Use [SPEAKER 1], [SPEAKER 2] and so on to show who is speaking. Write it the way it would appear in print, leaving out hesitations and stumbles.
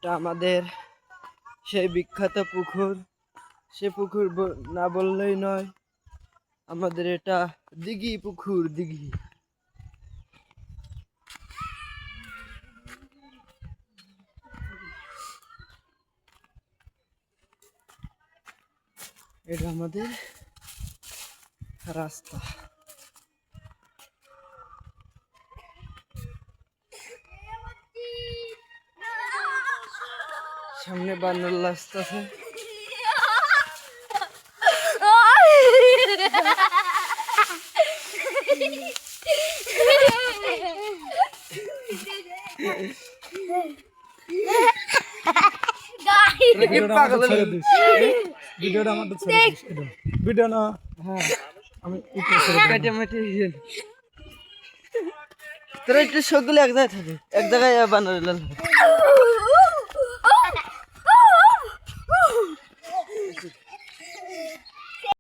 [SPEAKER 1] এটা আমাদের সেই বিখ্যাত পুকুর। সে পুকুর না বললেই নয়, আমাদের এটা দিঘি পুকুর, দিঘি। এটা আমাদের রাস্তা। সামনে বানর আসতেছে।
[SPEAKER 2] ভিডিওটা আমাদের ছেড়ে দিস। ভিডিও না, হ্যাঁ আমি
[SPEAKER 1] কেটে মেটে তোরা একটু সবগুলো এক জায়গায় থাকে, এক জায়গায় বানর